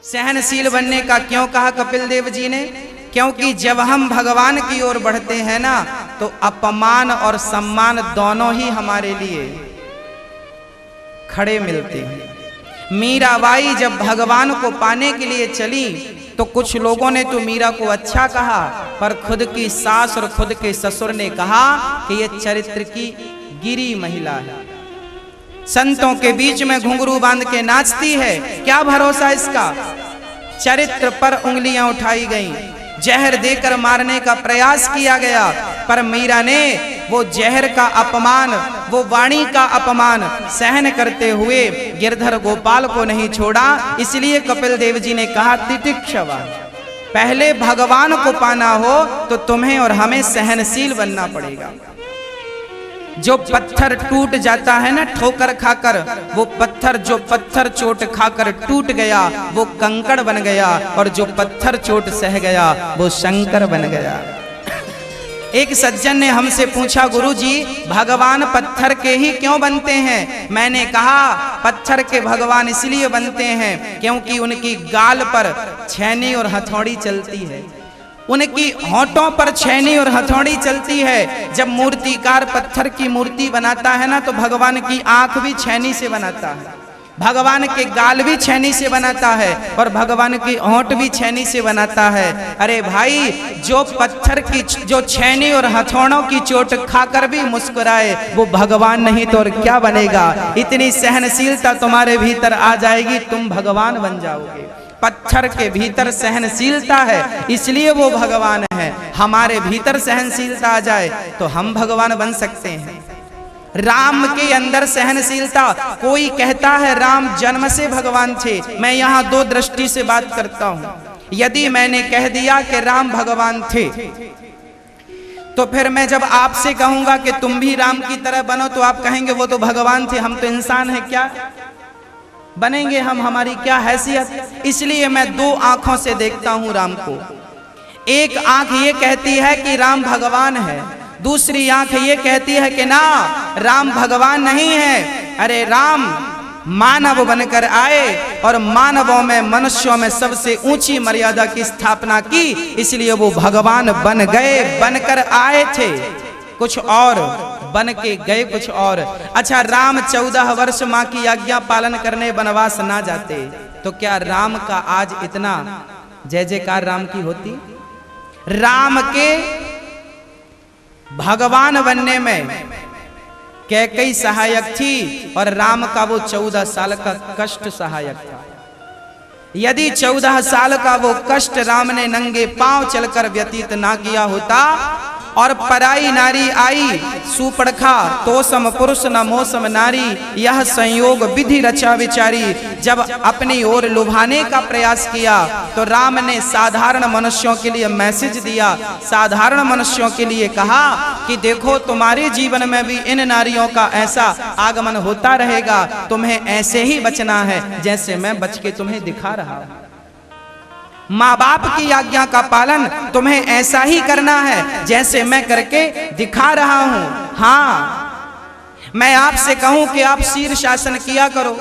सहनशील बनने का क्यों कहा कपिल देव जी ने? क्योंकि जब हम भगवान की ओर बढ़ते हैं ना, तो अपमान और सम्मान दोनों ही हमारे लिए खड़े मिलते हैं। मीराबाई जब भगवान को पाने के लिए चली तो कुछ लोगों ने तो मीरा को अच्छा कहा, पर खुद की सास और खुद के ससुर ने कहा कि ये चरित्र की गिरी महिला है, संतों के बीच में घुंघरू बांध के नाचती है, क्या भरोसा इसका। चरित्र पर उंगलियां उठाई गईं, जहर देकर मारने का प्रयास किया गया, पर मीरा ने वो जहर का अपमान, वो वाणी का अपमान सहन करते हुए गिरधर गोपाल को नहीं छोड़ा। इसलिए कपिल देव जी ने कहा तितिक्षवा, पहले भगवान को पाना हो तो तुम्हें और हमें सहनशील बनना पड़ेगा। जो पत्थर टूट जाता है ना ठोकर खाकर, वो पत्थर जो पत्थर चोट खाकर टूट गया वो कंकड़ बन गया, और जो पत्थर चोट सह गया वो शंकर बन गया। एक सज्जन ने हमसे पूछा, गुरुजी भगवान पत्थर के ही क्यों बनते हैं? मैंने कहा पत्थर के भगवान इसलिए बनते हैं क्योंकि उनकी गाल पर छेनी और हथौड़ी चलती है, उनकी होंठों पर छेनी और हथौड़ी चलती है। जब मूर्तिकार पत्थर की मूर्ति बनाता है ना, तो भगवान की आंख भी छेनी से बनाता है, भगवान के गाल भी छेनी से बनाता है, और भगवान की होंठ भी छेनी से बनाता है। अरे भाई, जो पत्थर की जो छेनी और हथौड़ों की चोट खाकर भी मुस्कुराए वो भगवान नहीं तो और क्या बनेगा। इतनी सहनशीलता तुम्हारे भीतर आ जाएगी, तुम भगवान बन जाओगे। पत्थर के भीतर सहनशीलता है इसलिए वो भगवान है। हमारे भीतर सहनशीलता आ जाए तो हम भगवान बन सकते हैं। राम के अंदर सहनशीलता, कोई कहता है राम जन्म से भगवान थे। मैं यहाँ दो दृष्टि से बात करता हूँ। यदि मैंने कह दिया कि राम भगवान थे, तो फिर मैं जब आपसे कहूंगा कि तुम भी राम की तरह बनो, तो आप कहेंगे वो तो भगवान थे, हम तो इंसान हैं, क्या बनेंगे हम, हमारी क्या हैसियत। इसलिए मैं दो आंखों से देखता हूं राम को। एक आंख ये कहती है कि राम भगवान है, दूसरी आंख ये कहती है कि ना, राम भगवान नहीं है। अरे राम मानव बनकर आए और मानवों में, मनुष्यों में सबसे ऊंची मर्यादा की स्थापना की, इसलिए वो भगवान बन गए। बनकर आए थे कुछ और, बन के गए कुछ और। अच्छा, राम 14 वर्ष माँ की आज्ञा पालन करने वनवास ना जाते तो क्या राम का आज इतना जय जयकार राम की होती? राम के भगवान बनने में कैकेयी सहायक थी, और राम का वो 14 साल का कष्ट सहायक था। यदि 14 साल का वो कष्ट राम ने नंगे पांव चलकर व्यतीत ना किया होता, और पराई नारी आई सुपड़खा, तोसम पुरुष न मौसम नारी, यह संयोग विधि रचा विचारी। जब अपनी ओर लुभाने का प्रयास किया तो राम ने साधारण मनुष्यों के लिए मैसेज दिया, साधारण मनुष्यों के लिए कहा कि देखो तुम्हारे जीवन में भी इन नारियों का ऐसा आगमन होता रहेगा, तुम्हें ऐसे ही बचना है जैसे मैं बच के तुम्हें दिखा रहा हूं। माँ बाप की आज्ञा का पालन तुम्हें ऐसा ही करना है जैसे मैं करके दिखा रहा हूं। हाँ, मैं आपसे कहूं कि आप शीर शासन किया करो,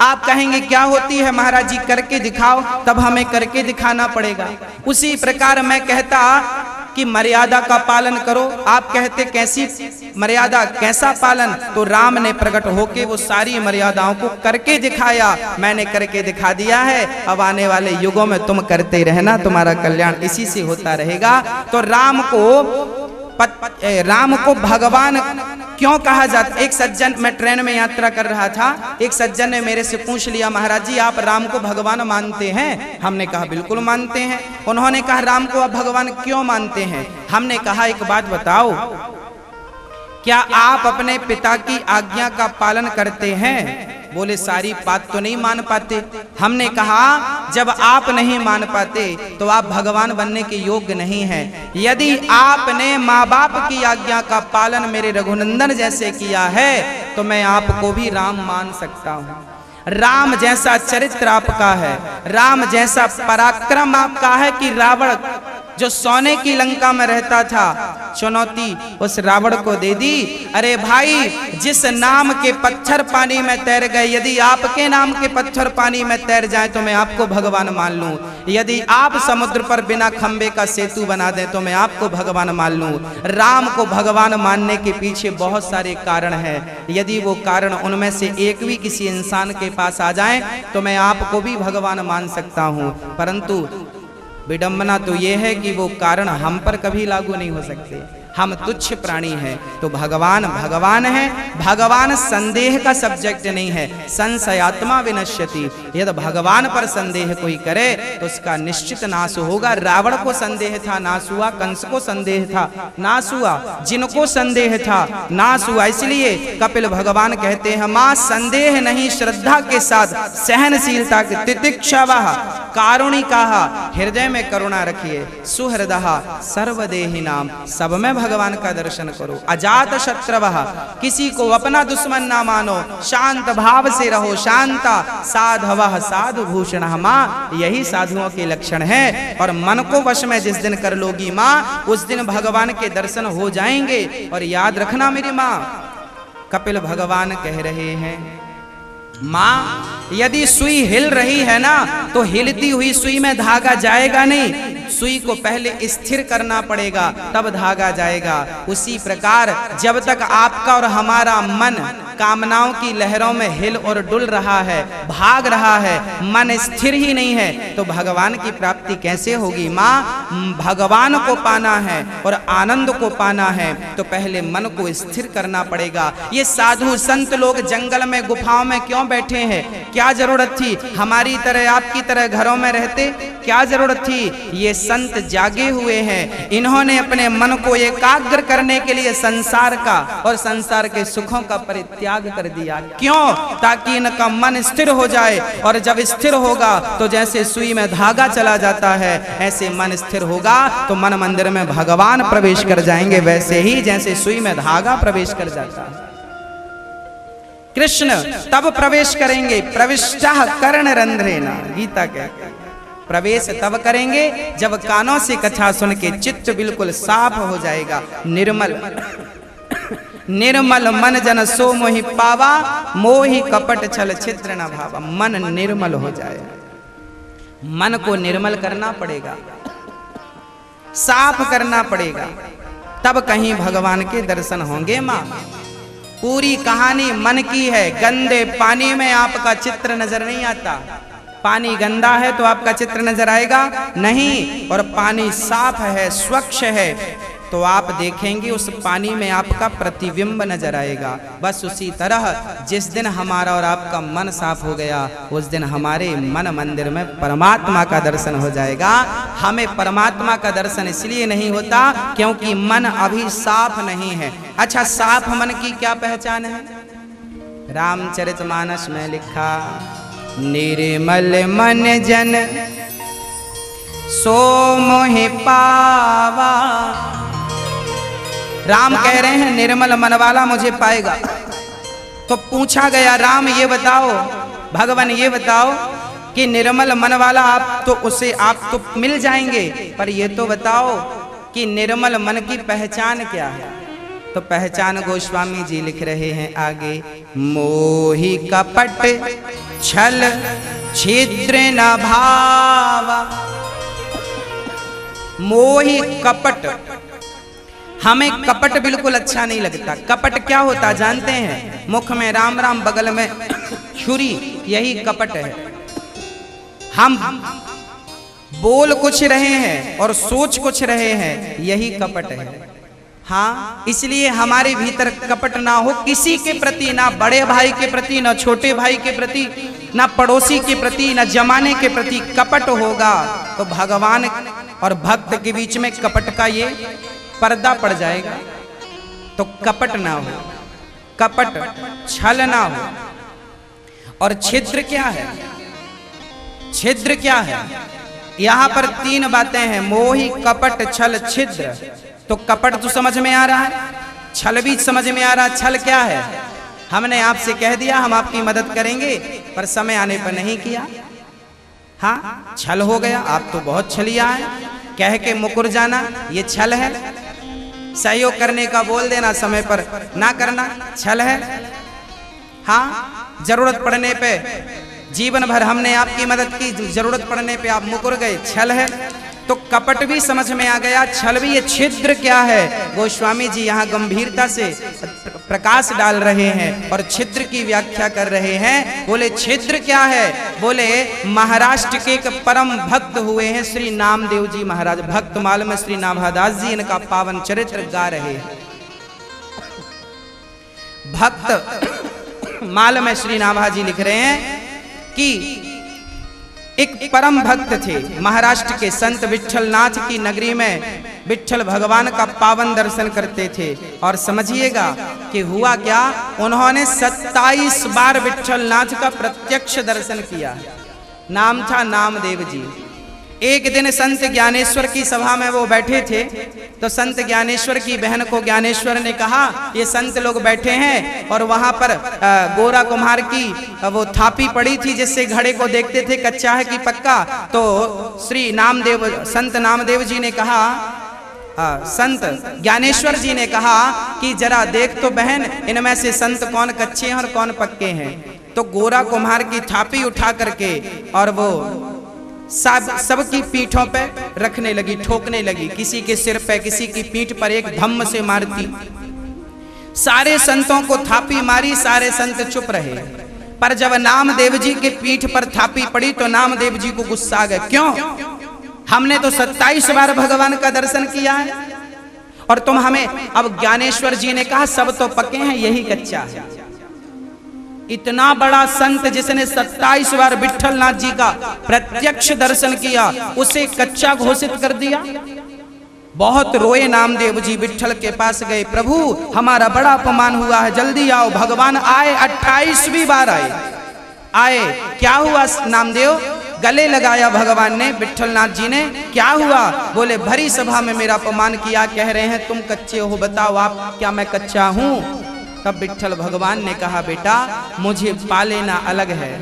आप कहेंगे क्या होती है महाराज जी, करके दिखाओ, तब हमें करके दिखाना पड़ेगा। उसी प्रकार मैं कहता कि मर्यादा का पालन करो, आप कहते कैसी मर्यादा, कैसा पालन, तो राम ने प्रकट होके वो सारी मर्यादाओं को करके दिखाया। मैंने करके दिखा दिया है, अब आने वाले युगों में तुम करते रहना, तुम्हारा कल्याण इसी से होता रहेगा। तो राम को भगवान क्यों कहा जाता? एक सज्जन, मैं ट्रेन में यात्रा कर रहा था, एक सज्जन ने मेरे से पूछ लिया, महाराज जी आप राम को भगवान मानते हैं? हमने कहा बिल्कुल मानते हैं। उन्होंने कहा राम को आप भगवान क्यों मानते हैं? हमने कहा एक बात बताओ, क्या आप अपने पिता की आज्ञा का पालन करते हैं? बोले सारी बात तो नहीं मान पाते। हमने कहा जब आप नहीं मान पाते तो आप भगवान बनने के योग्य नहीं हैं। यदि आपने माँ बाप की आज्ञा का पालन मेरे रघुनंदन जैसे किया है तो मैं आपको भी राम मान सकता हूँ। राम जैसा चरित्र आपका है, राम जैसा पराक्रम आपका है कि रावण जो सोने की लंका में रहता था, चुनौती उस रावण को दे दी। अरे भाई, जिस नाम के पत्थर पानी में तैर गए, यदि आपके नाम के पत्थर पानी में तैर जाए तो मैं आपको भगवान मान लूं। यदि आप समुद्र पर बिना खंबे का सेतु बना दें तो मैं आपको भगवान मान लूं। राम को भगवान मानने के पीछे बहुत सारे कारण हैं। यदि वो कारण उनमें से एक भी किसी इंसान के पास आ जाए तो मैं आपको भी भगवान मान सकता हूं, परंतु विडंबना तो ये है कि वो कारण हम पर कभी लागू नहीं हो सकते। हम तुच्छ प्राणी हैं। तो भगवान भगवान है। भगवान संदेह का सब्जेक्ट नहीं है। संशयात्मा विनश्यति। यदि भगवान पर संदेह कोई करे तो उसका निश्चित नाश होगा। रावण को संदेह था, नाश हुआ। कंस को संदेह था, नाश हुआ। जिनको संदेह था, नाश हुआ। इसलिए कपिल भगवान कहते हैं, मां संदेह नहीं, श्रद्धा के साथ सहनशीलता के तितिक्षावः कारुणिकाः, हृदय में करुणा रखिए। सुहृदः सर्वदेहि नाम, सब में भगवान का दर्शन करो। अजात शत्रवः, किसी को अपना दुश्मन ना मानो। शांत भाव से रहो। शांता साधवः साधु भूषणः, माँ यही साधुओं के लक्षण है। और मन को वश में जिस दिन कर लोगी माँ, उस दिन भगवान के दर्शन हो जाएंगे। और याद रखना मेरी माँ, कपिल भगवान कह रहे हैं, माँ यदि सुई हिल रही है ना, तो हिलती हुई सुई में धागा जाएगा नहीं। सुई को पहले स्थिर करना पड़ेगा, तब धागा जाएगा। उसी प्रकार जब तक आपका और हमारा मन कामनाओं की लहरों में हिल और डुल रहा है, भाग रहा है, मन स्थिर ही नहीं है, तो भगवान की प्राप्ति कैसे होगी। माँ, भगवान को पाना है और आनंद को पाना है तो पहले मन को स्थिर करना पड़ेगा। ये साधु संत लोग जंगल में गुफाओं में क्यों बैठे हैं? क्या जरूरत थी? हमारी तरह आपकी तरह घरों में रहते, क्या जरूरत थी? ये संत जागे हुए हैं। इन्होंने अपने मन को एकाग्र करने के लिए संसार का और संसार के सुखों का परित्याग कर दिया। क्यों? ताकि इनका मन स्थिर हो जाए। और जब स्थिर होगा तो जैसे सुई में धागा चला जाता है, ऐसे मन स्थिर होगा तो मन मंदिर में भगवान प्रवेश कर जाएंगे, वैसे ही जैसे सुई में धागा प्रवेश कर जाता है। कृष्ण तब प्रवेश करेंगे, प्रविष्टः कर्णरंध्रेण, गीता कहती है। प्रवेश तब करेंगे जब कानों से कथा सुन के चित्त बिल्कुल साफ हो जाएगा। निर्मल निर्मल मन जन सो मोहि पावा, मोहि कपट छल छिद्र न भावा। मन निर्मल हो जाए। मन को निर्मल करना पड़ेगा, साफ करना पड़ेगा, तब कहीं भगवान के दर्शन होंगे। माँ, पूरी कहानी मन की है। गंदे पानी में आपका चित्र नजर नहीं आता। पानी गंदा है तो आपका चित्र नजर आएगा नहीं, और पानी साफ है, स्वच्छ है, तो आप देखेंगे उस पानी में आपका प्रतिबिंब नजर आएगा। बस उसी तरह जिस दिन हमारा और आपका मन साफ हो गया, उस दिन हमारे मन मंदिर में परमात्मा का दर्शन हो जाएगा। हमें परमात्मा का दर्शन इसलिए नहीं होता क्योंकि मन अभी साफ नहीं है। अच्छा, साफ मन की क्या पहचान है? रामचरितमानस में लिखा, निर्मल मन जन सो मोहि पावा। राम कह रहे हैं निर्मल मन वाला मुझे पाएगा। तो पूछा गया, राम ये बताओ, भगवान ये बताओ कि निर्मल मन वाला आप तो उसे आप तो मिल जाएंगे, पर ये तो बताओ कि निर्मल मन की पहचान क्या है। तो पहचान गोस्वामी जी लिख रहे हैं आगे, मोहि कपट छल छिद्र न भावा। मोहि कपट, हमें कपट बिल्कुल अच्छा नहीं लगता। कपट क्या होता जानते हैं? मुख में राम राम, बगल में छुरी, यही कपट है। हम बोल कुछ रहे हैं और सोच कुछ रहे हैं, यही कपट है। हाँ, इसलिए हमारे भीतर कपट ना हो किसी के प्रति, ना बड़े भाई के प्रति, ना छोटे भाई के प्रति, ना पड़ोसी के प्रति, ना जमाने के प्रति। कपट होगा तो भगवान और भक्त के बीच में कपट का ये पर्दा पड़ जाएगा। तो कपट ना हो, कपट छल ना हो। और छिद्र क्या है? छिद्र क्या है? यहां पर तीन बातें हैं, मोहि कपट छल छिद्र। तो कपट तो समझ में आ रहा है, छल भी समझ में आ रहा है। छल क्या है? हमने आपसे कह दिया हम आपकी मदद करेंगे, पर समय आने पर नहीं किया। हाँ, छल हो गया। आप तो बहुत छलिया हैं। कह के मुकुर जाना ये छल है। सहयोग करने का बोल देना, समय पर ना करना छल है। हाँ, जरूरत पड़ने पे जीवन भर हमने आपकी मदद की, जरूरत पड़ने पे आप मुकुर गए, छल है। तो कपट भी समझ में आ गया, छल भी। ये छिद्र क्या है? गोस्वामी जी यहाँ गंभीरता से प्रकाश डाल रहे हैं और छिद्र की व्याख्या कर रहे हैं। बोले छिद्र क्या है? बोले महाराष्ट्र के एक परम भक्त हुए हैं श्री नामदेव जी महाराज। भक्तमाल में श्री नाभादास जी इनका पावन चरित्र गा रहे हैं। भक्त माल में श्री नाभा जी लिख रहे हैं कि एक परम भक्त थे महाराष्ट्र के संत विट्ठलनाथ की नगरी में विट्ठल भगवान का पावन दर्शन करते थे। और समझिएगा कि हुआ क्या, उन्होंने 27 बार विट्ठलनाथ का प्रत्यक्ष दर्शन किया। नाम था नामदेव जी। एक दिन संत ज्ञानेश्वर की सभा में वो बैठे थे, तो संत ज्ञानेश्वर की बहन को ज्ञानेश्वर ने कहा ये संत लोग बैठे हैं और वहां पर गोरा कुम्हार की वो थापी पड़ी थी जिससे घड़े को देखते थे कच्चा है कि पक्का। तो श्री नामदेव संत नामदेव जी ने कहा, संत ज्ञानेश्वर जी ने कहा कि जरा देख तो बहन, इनमें से संत कौन कच्चे हैं और कौन पक्के हैं। तो गोरा कुम्हार की थापी उठा करके और वो सबकी पीठों पे रखने लगी, ठोकने लगी, किसी के सिर पे, किसी की पीठ पर एक धम्म से मारती। सारे संतों को थापी मारी, सारे संत चुप रहे। पर जब नामदेव जी के पीठ पर थापी पड़ी तो नामदेव जी को गुस्सा आ गया। क्यों? हमने तो 27 बार भगवान का दर्शन किया है और तुम हमें। अब ज्ञानेश्वर जी ने कहा सब तो पक्के हैं, यही कच्चा है। इतना बड़ा संत जिसने 27 बार विट्ठलनाथ जी का प्रत्यक्ष दर्शन किया, उसे कच्चा घोषित कर दिया। बहुत रोए नामदेव जी, विट्ठल के पास गए, प्रभु हमारा बड़ा अपमान हुआ है, जल्दी आओ। भगवान आए, 28वीं बार आए। क्या हुआ नामदेव? गले लगाया भगवान ने, विट्ठलनाथ जी ने। क्या हुआ? बोले भरी सभा में मेरा अपमान किया, कह रहे हैं तुम कच्चे हो, बताओ आप क्या मैं कच्चा हूं? तब विट्ठल भगवान ने कहा बेटा मुझे पा लेना अलग है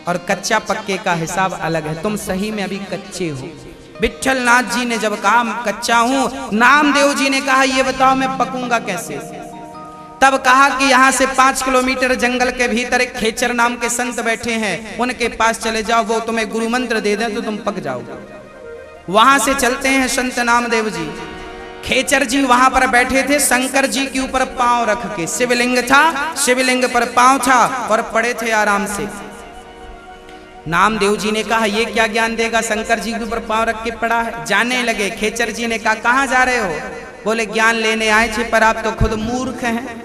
और कच्चा पक्के का हिसाब अलग है, तुम सही में अभी कच्चे हो। विट्ठलनाथ जी ने जब कहा कच्चा हूं, नामदेव जी ने कहा ये बताओ मैं पकूंगा कैसे? तब कहा कि यहां से 5 किलोमीटर जंगल के भीतर एक खेचर नाम के संत बैठे हैं, उनके पास चले जाओ, वो तुम्हें गुरु मंत्र दे दें तो तुम पक जाओगे। वहां से चलते हैं संत नामदेव जी। खेचर जी वहां पर बैठे थे, शंकर जी के ऊपर पांव रख के। शिवलिंग था, शिवलिंग पर पांव था और पड़े थे आराम से। नामदेव जी ने कहा ये क्या ज्ञान देगा, शंकर जी के ऊपर पांव रख के पड़ा है। जाने लगे। खेचर जी ने कहा कहां जा रहे हो? बोले ज्ञान लेने आए थे, पर आप तो खुद मूर्ख हैं।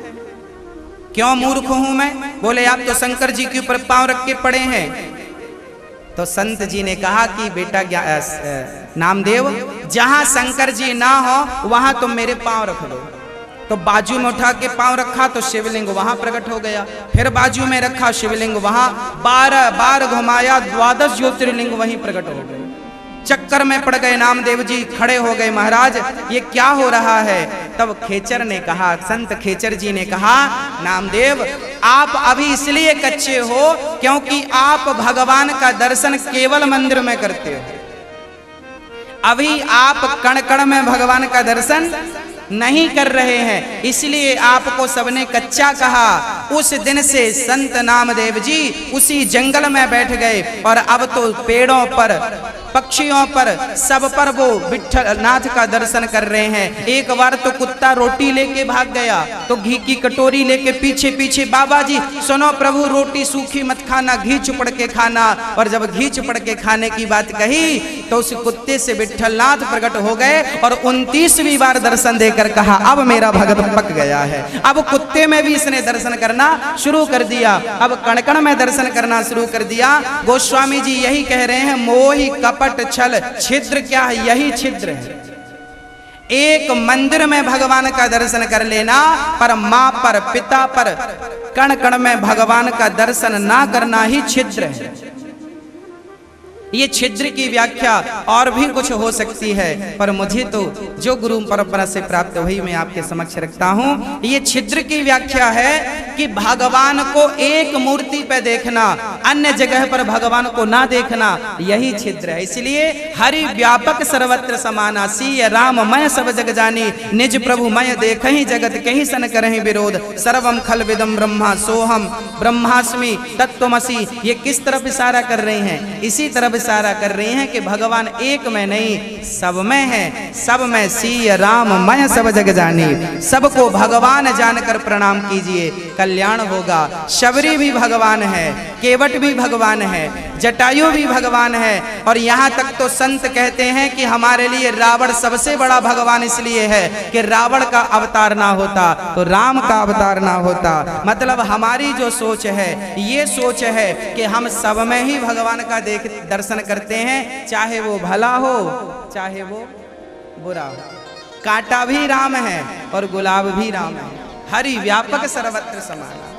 क्यों मूर्ख हूं मैं? बोले आप तो शंकर जी के ऊपर पांव रख के पड़े हैं। तो संत जी ने कहा कि बेटा नामदेव, जहां शंकर जी ना हो वहां तुम मेरे पांव रख दो। तो बाजू में उठा के पांव रखा तो शिवलिंग वहां प्रकट हो गया। फिर बाजू में रखा शिवलिंग वहां, 12 बार घुमाया, 12 ज्योतिर्लिंग वहीं प्रकट हो गए। चक्कर में पड़ गए नामदेव जी, खड़े हो गए, महाराज ये क्या हो रहा है? तब खेचर ने कहा, संत खेचर जी ने कहा नामदेव आप अभी इसलिए कच्चे हो क्योंकि आप भगवान का दर्शन केवल मंदिर में करते हो। अभी आप कण कण में भगवान का दर्शन नहीं कर रहे हैं, इसलिए आपको सबने कच्चा कहा। उस दिन से संत नामदेव जी उसी जंगल में बैठ गए और अब तो पेड़ों पर, पक्षियों पर, सब पर वो विट्ठलनाथ का दर्शन कर रहे हैं। एक बार तो कुत्ता रोटी लेके भाग गया तो घी की कटोरी लेके पीछे पीछे, बाबा जी सुनो प्रभु रोटी सूखी मत खाना, घी चुपड़ के खाना। और जब घी चुपड़ के खाने की बात कही तो उस कुत्ते से विट्ठलनाथ प्रकट हो गए और 29वीं बार दर्शन देकर कहा अब मेरा भगत पक गया है। अब कुत्ते में भी इसने दर्शन करना शुरू कर दिया, अब कण-कण में दर्शन करना शुरू कर दिया। गोस्वामी जी यही कह रहे हैं, मोहि कपट छल छिद्र क्या है? यही छिद्र है। एक मंदिर में भगवान का दर्शन कर लेना, पर मां पर, पिता पर, कण कण में भगवान का दर्शन ना करना ही छिद्र है। ये छिद्र की व्याख्या और भी कुछ हो सकती है, पर मुझे तो जो गुरु परंपरा से प्राप्त वही मैं आपके समक्ष रखता हूँ। ये छिद्र की व्याख्या है कि भगवान को एक मूर्ति पे देखना अन्य जगह पर भगवान को ना देखना, यही छिद्र है। इसलिए हरि व्यापक सर्वत्र समाना, सीय राम मैं सब जग जानी, निज प्रभु मैं देखहि जगत कहीं सन करहि विरोध, सर्वम खल विदम ब्रह्मा सोहम ब्रह्मास्मि तत्त्वमसि। ये किस तरफ इशारा कर रहे हैं? इसी तरफ इशारा कर रहे हैं कि भगवान एक में नहीं सब में है, सब में सीय राम मैं सब जग जानी। सबको भगवान जानकर प्रणाम कीजिए, कल्याण होगा। शबरी भी भगवान है, केवट भी भगवान है, जटायु भी भगवान है, और यहाँ तक तो संत कहते हैं कि हमारे लिए रावण सबसे बड़ा भगवान इसलिए है कि रावण का अवतार ना होता तो राम का अवतार ना होता। मतलब हमारी जो सोच है ये सोच है कि हम सब में ही भगवान का दर्शन करते हैं, चाहे वो भला हो चाहे वो बुरा हो। कांटा भी राम है और गुलाब भी राम है, हरि व्यापक सर्वत्र समाना।